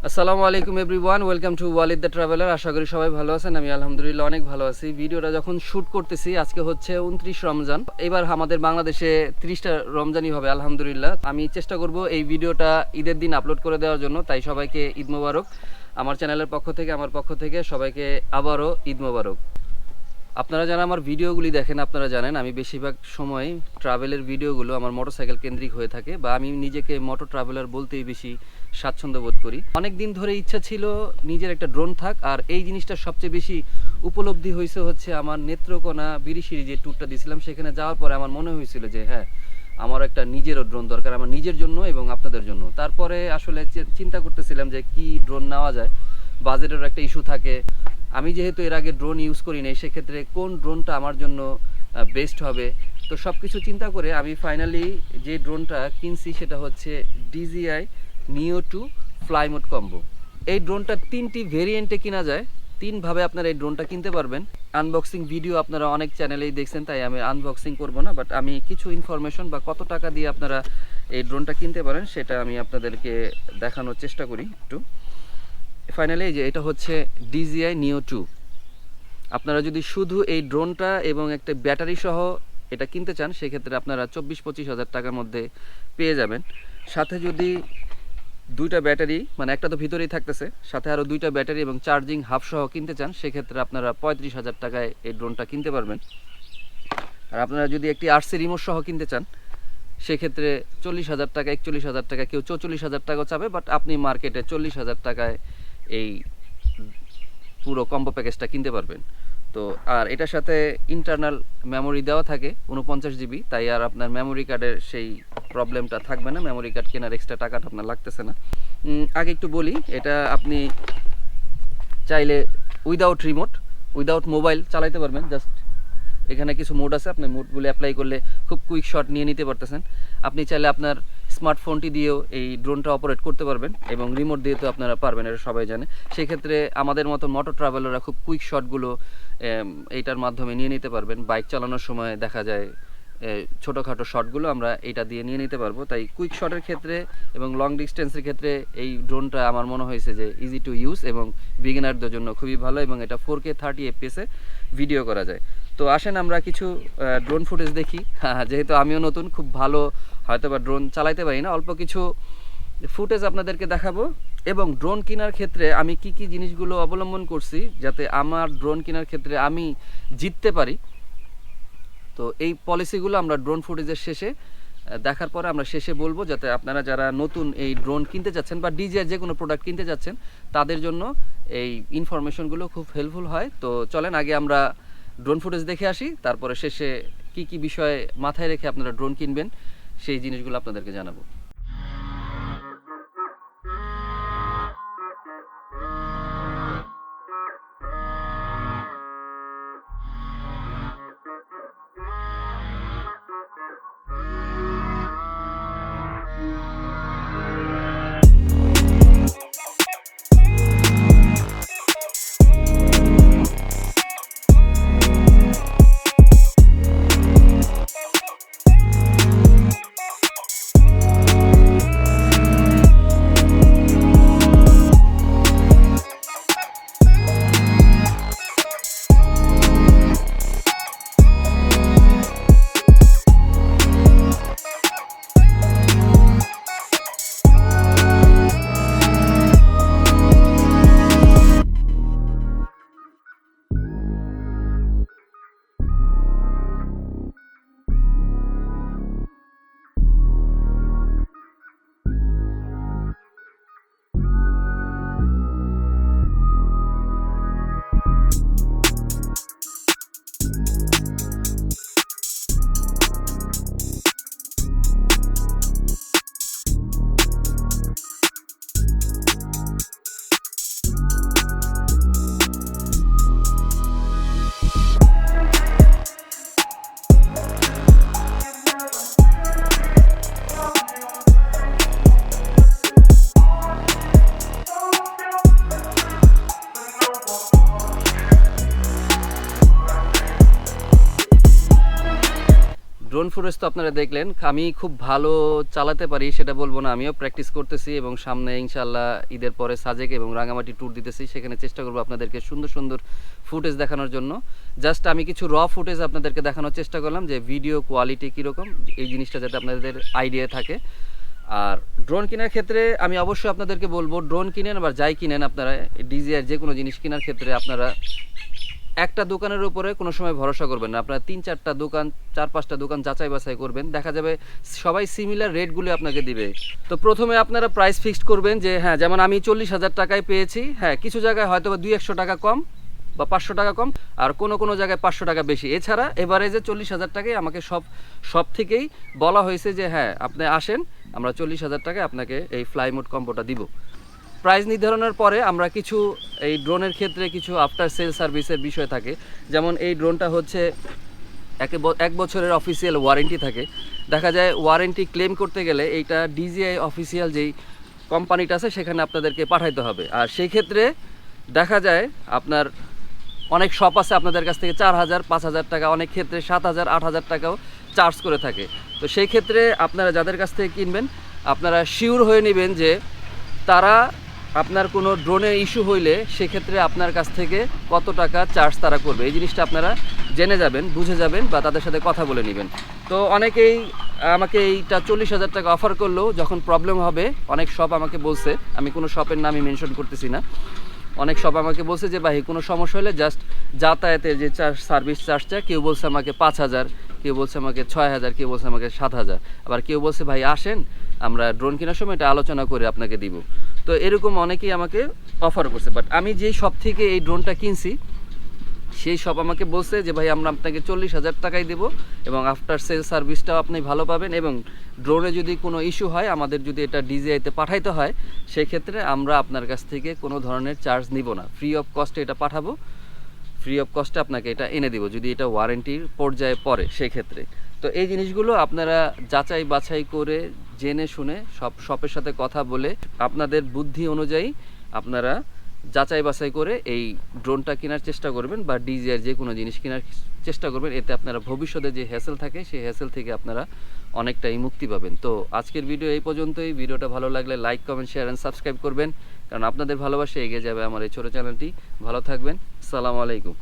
আসসালামু আলাইকুম everyone, welcome to Walid the traveller. আশা করি সবাই ভালো আছেন। আমি আলহামদুলিল্লাহ অনেক ভালো আছি। ভিডিওটা যখন শ্যুট করতেছি আজকে হচ্ছে 29 রমজান। এবার আমাদের বাংলাদেশে 30টা রমজানই হবে আলহামদুলিল্লাহ। আমি চেষ্টা করব এই ভিডিওটা ঈদের দিন আপলোড করে দেওয়ার জন্য, তাই সবাইকে ঈদ মোবারক। আমার চ্যানেলের পক্ষ থেকে, আমার পক্ষ থেকে সবাইকে আবারও ঈদ মোবারক। আপনারা যারা আমার ভিডিওগুলি দেখেন আপনারা জানেন আমি বেশিরভাগ সময় ট্রাভেলের ভিডিওগুলো আমার মোটরসাইকেল কেন্দ্রিক হয়ে থাকে, বা আমি নিজেকে মোটর ট্রাভেলার বলতেই বেশি স্বাচ্ছন্দ্য বোধ করি। অনেক দিন ধরে ইচ্ছা ছিল নিজের একটা ড্রোন থাক, আর এই জিনিসটা সবচেয়ে বেশি উপলব্ধি হয়েছে হচ্ছে আমার নেত্রকোনা বিরিশিরি যে ট্যুরটা দিয়েছিলাম, সেখানে যাওয়ার পরে আমার মনে হয়েছিল যে হ্যাঁ, আমার একটা নিজেরও ড্রোন দরকার, আমার নিজের জন্য এবং আপনাদের জন্য। তারপরে আসলে চিন্তা করতেছিলাম যে কি ড্রোন নেওয়া যায়, বাজেটের একটা ইস্যু থাকে। আমি যেহেতু এর আগে ড্রোন ইউজ করি নাই, সেক্ষেত্রে কোন ড্রোনটা আমার জন্য বেস্ট হবে, তো সব কিছু চিন্তা করে আমি ফাইনালি যে ড্রোনটা কিনছি সেটা হচ্ছে DJI Neo 2 fly mode combo. এই ড্রোনটা 3টি ভেরিয়েন্টে কিনা যায়, 3ভাবে আপনারা এই ড্রোনটা কিনতে পারবেন। আনবক্সিং ভিডিও আপনারা অনেক চ্যানেলেই দেখছেন, তাই আমি আনবক্সিং করব না, বাট আমি কিছু ইনফরমেশন বা কত টাকা দিয়ে আপনারা এই ড্রোনটা কিনতে পারেন সেটা আমি আপনাদেরকে দেখানোর চেষ্টা করি একটু। ফাইনালি যে এটা হচ্ছে DJI Neo 2। আপনারা যদি শুধু এই ড্রোনটা এবং একটা ব্যাটারি সহ এটা কিনতে চান, সেক্ষেত্রে আপনারা 24-25 হাজার টাকার মধ্যে পেয়ে যাবেন। সাথে যদি দুইটা ব্যাটারি, মানে একটা তো ভিতরেই থাকতেছে, সাথে আরও দুইটা ব্যাটারি এবং চার্জিং হাফ সহ কিনতে চান, সেক্ষেত্রে আপনারা 35 হাজার টাকায় এই ড্রোনটা কিনতে পারবেন। আর আপনারা যদি একটি RC রিমোট সহ কিনতে চান, সেক্ষেত্রে 40 হাজার টাকা, 41 হাজার টাকা, কেউ 44 হাজার টাকাও চাবে, বাট আপনি মার্কেটে 40 হাজার টাকায় এই পুরো কম্বো প্যাকেজটা কিনতে পারবেন। তো আর এটার সাথে ইন্টারনাল মেমোরি দেওয়া থাকে 49 GB, তাই আর আপনার মেমোরি কার্ডের সেই প্রবলেমটা থাকবে না। মেমোরি কার্ড কেনার এক্সট্রা টাকাটা আপনার লাগতেছে না। আগে একটু বলি, এটা আপনি চাইলে উইদাউট রিমোট, উইদাউট মোবাইল চালাইতে পারবেন। জাস্ট এখানে কিছু মোড আছে, আপনি মোডগুলো অ্যাপ্লাই করলে খুব কুইক শট নিয়ে নিতে পারতেছেন। আপনি চাইলে আপনার স্মার্টফোনটি দিয়েও এই ড্রোনটা অপারেট করতে পারবেন, এবং রিমোট দিয়ে তো আপনারা পারবেন, এটা সবাই জানে। সেক্ষেত্রে আমাদের মতো মোটর ট্রাভেলাররা খুব কুইক শটগুলো এইটার মাধ্যমে নিয়ে নিতে পারবেন। বাইক চালানোর সময় দেখা যায় ছোটোখাটো শটগুলো আমরা এটা দিয়ে নিয়ে নিতে পারবো। তাই কুইক শটের ক্ষেত্রে এবং লং ডিস্টেন্সের ক্ষেত্রে এই ড্রোনটা আমার মনে হয়েছে যে ইজি টু ইউজ এবং বিগিনারদের জন্য খুবই ভালো, এবং এটা 4K 30 FPS ভিডিও করা যায়। তো আসেন আমরা কিছু ড্রোন ফুটেজ দেখি। যেহেতু আমিও নতুন, খুব ভালো হয়তো বা ড্রোন চালাইতে পারি না, অল্প কিছু ফুটেজ আপনাদেরকে দেখাবো। এবং ড্রোন কেনার ক্ষেত্রে আমি কি কি জিনিসগুলো অবলম্বন করছি যাতে আমার ড্রোন কেনার ক্ষেত্রে আমি জিততে পারি, তো এই পলিসিগুলো আমরা ড্রোন ফুটেজের শেষে দেখার পরে আমরা শেষে বলবো, যাতে আপনারা যারা নতুন এই ড্রোন কিনতে যাচ্ছেন বা DJI যে কোনো প্রোডাক্ট কিনতে যাচ্ছেন তাদের জন্য এই ইনফরমেশনগুলো খুব হেল্পফুল হয়। তো চলেন আগে আমরা ড্রোন ফুটেজ দেখে আসি, তারপরে শেষে কি কি বিষয় মাথায় রেখে আপনারা ড্রোন কিনবেন সেই জিনিসগুলো আপনাদেরকে জানাবো। ফুটেজ তো আপনারা দেখলেন, আমি খুব ভালো চালাতে পারি সেটা বলবো না, আমিও প্র্যাকটিস করতেছি এবং সামনে ইনশাল্লাহ ঈদের পরে সাজেক এবং রাঙামাটি ট্যুর দিতেছি, সেখানে চেষ্টা করবো আপনাদেরকে সুন্দর সুন্দর ফুটেজ দেখানোর জন্য। জাস্ট আমি কিছু র ফুটেজ আপনাদেরকে দেখানোর চেষ্টা করলাম যে ভিডিও কোয়ালিটি কীরকম, এই জিনিসটা যাতে আপনাদের আইডিয়া থাকে। আর ড্রোন কেনার ক্ষেত্রে আমি অবশ্যই আপনাদেরকে বলবো, ড্রোন কিনেন বা যাই কিনেন আপনারা, DJI যে কোনো জিনিস কেনার ক্ষেত্রে আপনারা একটা দোকানের উপরে কোনো সময় ভরসা করবেন না, আপনারা 3-4টা দোকান 4-5টা দোকান যাচাই বাছাই করবেন, দেখা যাবে সবাই সিমিলার রেটগুলো আপনাকে দিবে। তো প্রথমে আপনারা প্রাইস ফিক্সড করবেন যে হ্যাঁ, যেমন আমি 40,000 টাকায় পেয়েছি, হ্যাঁ কিছু জায়গায় হয়তো বা 200-100 টাকা কম বা 500 টাকা কম, আর কোনো জায়গায় 500 টাকা বেশি। এছাড়া এভারেজে 40,000 টাকায় আমাকে সব থেকেই বলা হয়েছে যে হ্যাঁ আপনি আসেন, আমরা 40,000 টাকায় আপনাকে এই ফ্লাই মোড কম্বোটা দিব। প্রাইস নির্ধারণের পরে আমরা কিছু এই ড্রোনের ক্ষেত্রে কিছু আফটার সেল সার্ভিসের বিষয় থাকে, যেমন এই ড্রোনটা হচ্ছে 1 বছরের অফিসিয়াল ওয়ারেন্টি থাকে। দেখা যায় ওয়ারেন্টি ক্লেম করতে গেলে এইটা DJI অফিসিয়াল যেই কোম্পানিটা আছে সেখানে আপনাদেরকে পাঠাইতে হবে। আর সেই ক্ষেত্রে দেখা যায় আপনার অনেক শপ আছে আপনাদের কাছ থেকে 4,000 5,000 টাকা, অনেক ক্ষেত্রে 7,000 8,000 টাকাও চার্জ করে থাকে। তো সেই ক্ষেত্রে আপনারা যাদের কাছ থেকে কিনবেন আপনারা শিওর হয়ে নেবেন যে তারা আপনার কোনো ড্রোনের ইস্যু হইলে সেক্ষেত্রে আপনার কাছ থেকে কত টাকা চার্জ তারা করবে, এই জিনিসটা আপনারা জেনে যাবেন, বুঝে যাবেন বা তাদের সাথে কথা বলে নেবেন। তো অনেকেই আমাকে এইটা 40,000 টাকা অফার করলেও যখন প্রবলেম হবে, অনেক শপ আমাকে বলছে, আমি কোনো শপের নামই মেনশন করতেছি না, অনেক শপ আমাকে বলছে যে ভাই কোনো সমস্যা হলে জাস্ট যাতায়াতের যে চার্জ সার্ভিস চার্জটা, কেউ বলছে আমাকে 5,000, কেউ বলছে আমাকে 6,000, কেউ বলছে আমাকে 7,000, আবার কেউ বলছে ভাই আসেন আমরা ড্রোন কেনার সময় এটা আলোচনা করে আপনাকে দিব। তো এরকম অনেকেই আমাকে অফার করছে, বাট আমি যেই শপ থেকে এই ড্রোনটা কিনছি সেই শপ আমাকে বলছে যে ভাই আমরা আপনাকে 40,000 টাকাই দেবো এবং আফটার সেল সার্ভিসটাও আপনি ভালো পাবেন, এবং ড্রোনে যদি কোনো ইস্যু হয়, আমাদের যদি এটা DJI-তে পাঠাইতে হয়, সেক্ষেত্রে আমরা আপনার কাছ থেকে কোনো ধরনের চার্জ নিব না, ফ্রি অফ কস্টে এটা পাঠাবো, ফ্রি অফ কস্টে আপনাকে এটা এনে দিব যদি এটা ওয়ারেন্টির পর্যায়ে পড়ে সেক্ষেত্রে। তো এই জিনিসগুলো আপনারা যাচাই বাছাই করে জেনে শুনে সব শপের সাথে কথা বলে আপনাদের বুদ্ধি অনুযায়ী আপনারা যাচাই বাছাই করে এই ড্রোনটা কেনার চেষ্টা করবেন বা DJI-এর যে কোনো জিনিস কেনার চেষ্টা করবেন, এতে আপনারা ভবিষ্যতে যে হ্যাসেল থাকে সেই হ্যাসেল থেকে আপনারা অনেকটাই মুক্তি পাবেন। তো আজকের ভিডিও এই পর্যন্তই। ভিডিওটা ভালো লাগলে like comment share and subscribe করবেন, কারণ আপনাদের ভালোবাসা এগিয়ে যাবে আমার এই ছোটো চ্যানেলটি। ভালো থাকবেন, আসসালামু আলাইকুম।